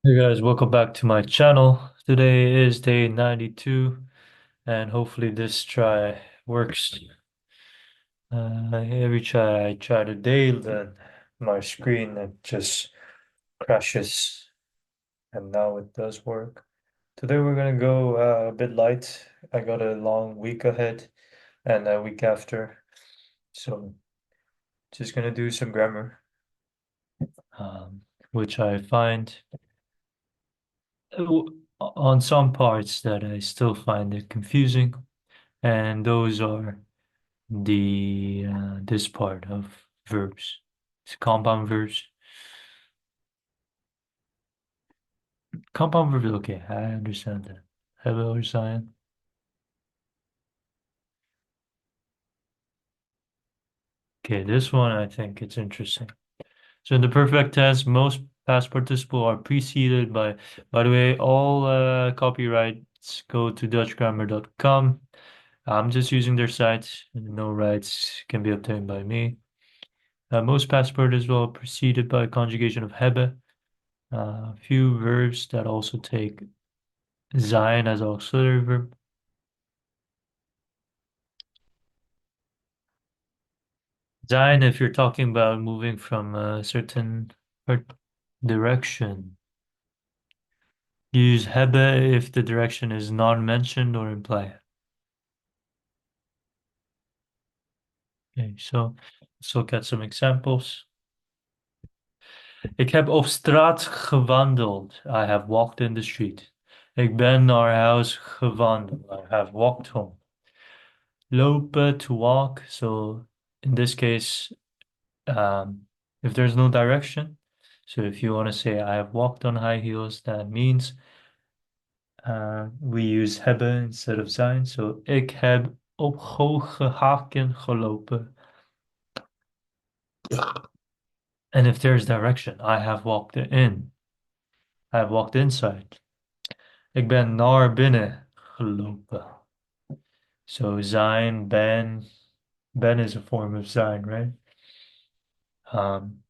Hey guys, welcome back to my channel. Today is day 92 and hopefully this try works. Every try I try today, then my screen it just crashes and now it does work. Today we're gonna go a bit light. I got a long week ahead and a week after, so just gonna do some grammar, um, which I find on some parts that I still find it confusing, and those are the this part of verbs. It's compound verbs. Compound verbs, okay, I understand that. Hello, Ryan. Okay, this one I think it's interesting. So in the perfect tense, most past participle are preceded by the way, all copyrights go to dutchgrammar.com. I'm just using their site, and no rights can be obtained by me. Most past participle are preceded by conjugation of hebben. Few verbs that also take sein as auxiliary verb. Sein, if you're talking about moving from a certain direction. Use hebben if the direction is non-mentioned or implied. Okay, so let's look at some examples. Ik heb op straat gewandeld. I have walked in the street. Ik ben naar huis gewandeld. I have walked home. Lopen, to walk. So in this case, if there's no direction, so if you want to say I have walked on high heels, that means we use hebben instead of zijn. So ik heb op hoge hakken gelopen. And if there's direction, I have walked in. I have walked inside. Ik ben naar binnen gelopen. So zijn, ben. Ben is a form of zijn, right? Um,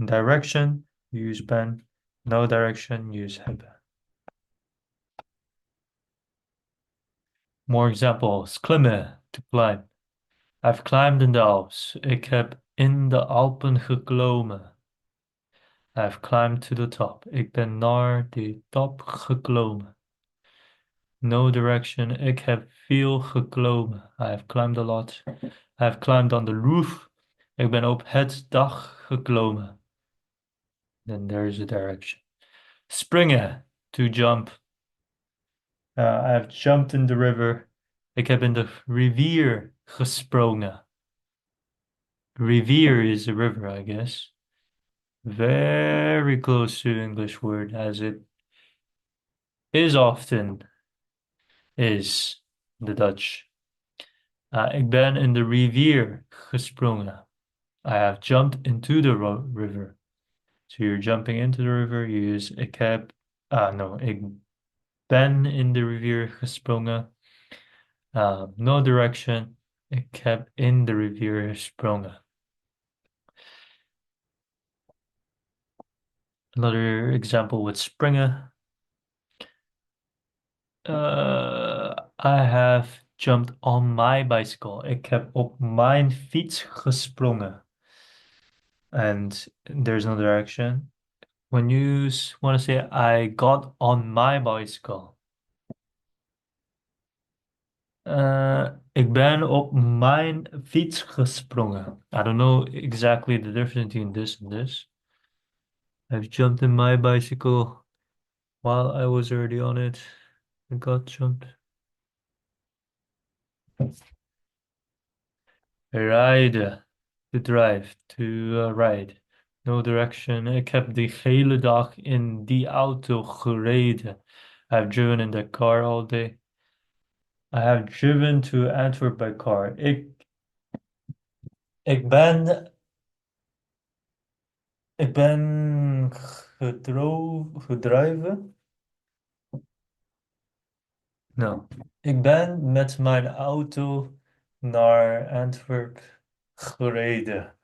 Direction, use ben. No direction, use hebben. More examples. Klimmen, to climb. I've climbed in the Alps. Ik heb in de Alpen geklommen. I've climbed to the top. Ik ben naar de top geklommen. No direction. Ik heb veel geklommen. I have climbed a lot. I have climbed on the roof. Ik ben op het dak geklommen. Then there's a direction. Springen, to jump. I have jumped in the river. Ik heb in de rivier gesprongen. Rivier is a river, I guess. Very close to English word as it is often is the Dutch. Ik ben in de rivier gesprongen. I have jumped into the river. So you're jumping into the river, you use ik heb, no, ik ben in de rivier gesprongen. No direction, ik heb in de rivier gesprongen. Another example with springen. I have jumped on my bicycle. Ik heb op mijn fiets gesprongen. And there's no direction. When you want to say I got on my bicycle. Ik ben op mijn fiets gesprongen. I don't know exactly the difference between this and this. I've jumped in my bicycle while I was already on it. I got jumped. Rijden, to drive, to ride. No direction. Ik heb de hele dag in die auto gereden. I've driven in the car all day. I have driven to Antwerp by car. Ik ben, ik ben gedreven. No. Ik ben met mijn auto naar Antwerp gereden.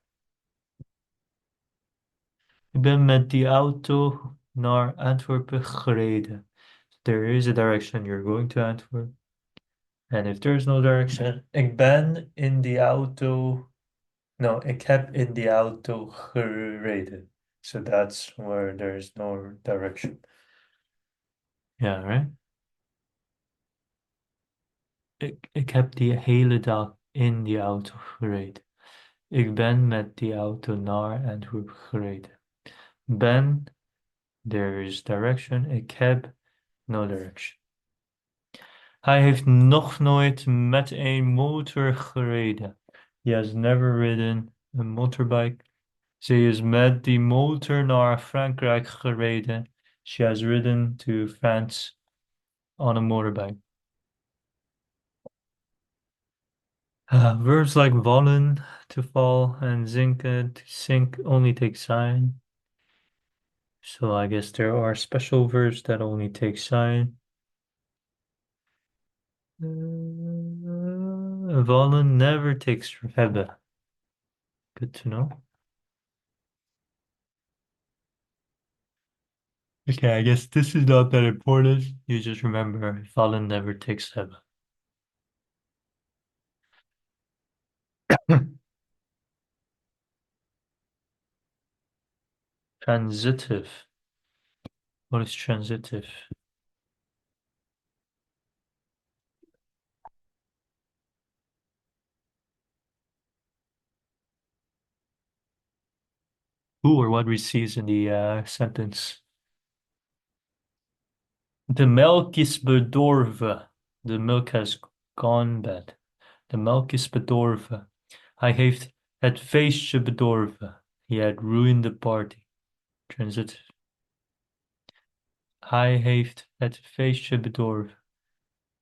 Ik ben met die auto naar Antwerpen gereden. There is a direction you're going to Antwerp. And if there's no direction, ik ben in die auto. No, ik heb in die auto gereden. So that's where there's no direction. Yeah, right? Ik heb die hele dag in die auto gereden. Ik ben met die auto naar Antwerp gereden. Ben, there is direction. Ik heb no direction. Hij heeft nog nooit met een motor gereden. He has never ridden a motorbike. Ze is met die motor naar Frankrijk gereden. She has ridden to France on a motorbike. Verbs like vallen, to fall, and zinken, to sink, only take sign. So I guess there are special verbs that only take sign. Vallen never takes hebben. Good to know. Okay, I guess this is not that important. You just remember vallen never takes hebben. Transitive. What is transitive? Who or what receives in the sentence? The milk is bedorven. The milk has gone bad. De melk is bedorven. Hij heeft het feestje bedorven. He had ruined the party. Transitive. Hij heeft het feestje bedorven.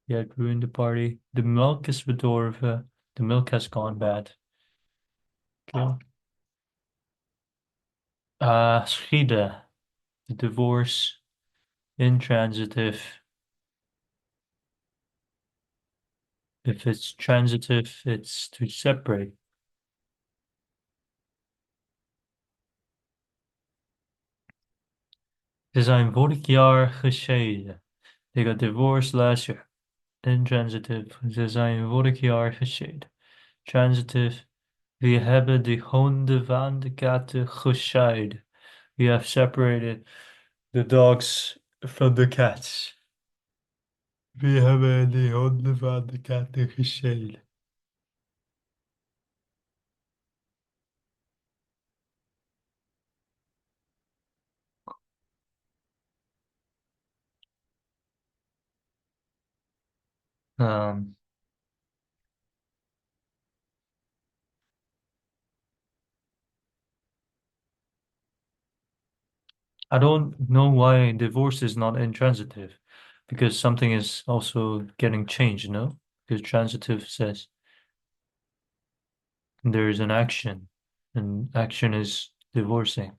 He had ruined the party. The milk is bedorven. The milk has gone bad. Okay. Scheiden. The divorce. Intransitive. If it's transitive, it's to separate. Ze zijn vorig jaar gescheiden. They got divorced last year. Intransitive. Ze zijn vorig jaar gescheiden. Transitive. We hebben de honden van de katten gescheiden. We have separated the dogs from the cats. We hebben de honden van de katten gescheiden. Um, I don't know why divorce is not intransitive, because something is also getting changed, no? Because transitive says there is an action, and action is divorcing.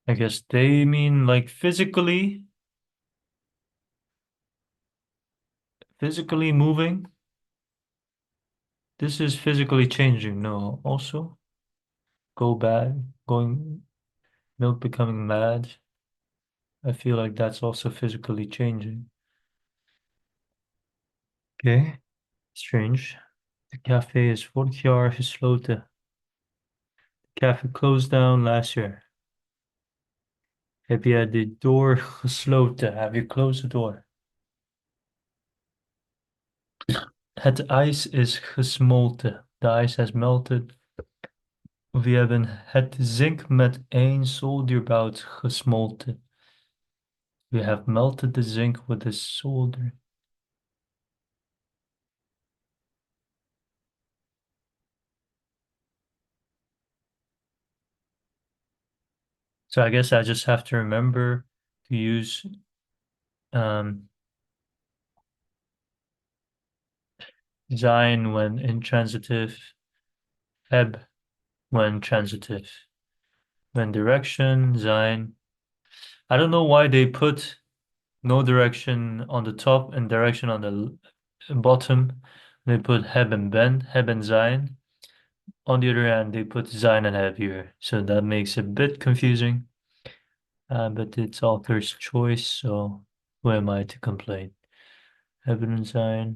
I guess they mean like physically moving. This is physically changing, no, also go bad, going milk becoming mad. I feel like that's also physically changing. Okay, strange. The cafe is vorig jaar gesloten. The cafe closed down last year. Heb je de door gesloten? Have you closed the door? Het ijs is gesmolten. The ice has melted. We hebben het zink met één solderbout gesmolten. We have melted the zinc with a solder. So I guess I just have to remember to use um, sein when intransitive, heb when transitive, when direction, sein. I don't know why they put No direction on the top and direction on the bottom. They put Heb and Ben, Heb and Zayn. On the other hand, they put Zayn and Heb here. So that makes it a bit confusing. But it's author's choice, so who am I to complain? Heb and Zayn.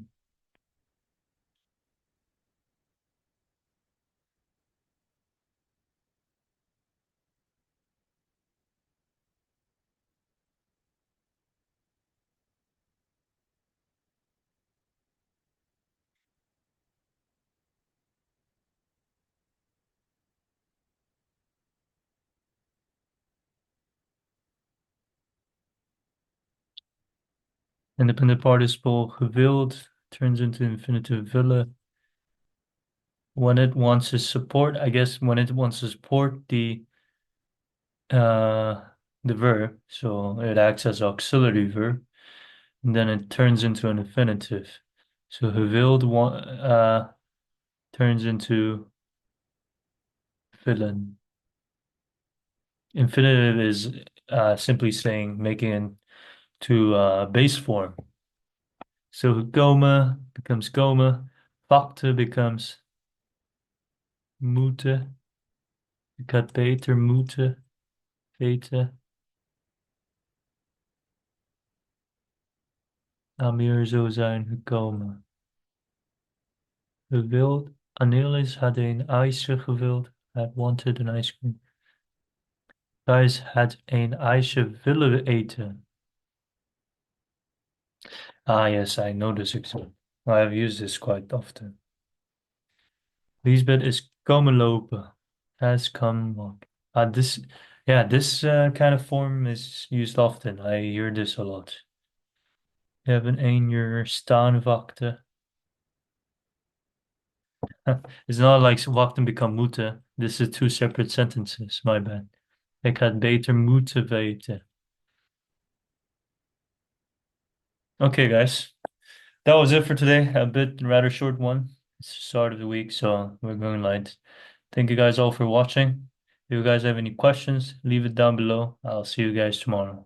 Independent participle gewild turns into infinitive ville when it wants to support, I guess when it wants to support uh the verb, so it acts as auxiliary verb, and then it turns into an infinitive. So gewild turns into villen. Infinitive is simply saying making it to base form. So goma becomes goma, fakte becomes moeten, ik had beter moeten weten. Amir zou zijn gekomen. Gewild. Anelis had een ijsje gewild. Had wanted an ice cream. Guys had een ijsje willen eten. Ah, yes, I know this example. I've used this quite often. Lisbeth is komen lopen. Has come walk. This kind of form is used often. I hear this a lot. Je hebt een uur staan wachten. It's not like wachten become moeten. This is two separate sentences. My bad. Ik had beter moeten weten. Okay, guys. That was it for today. A bit rather short one. It's the start of the week, so we're going light. Thank you guys all for watching. If you guys have any questions, leave it down below. I'll see you guys tomorrow.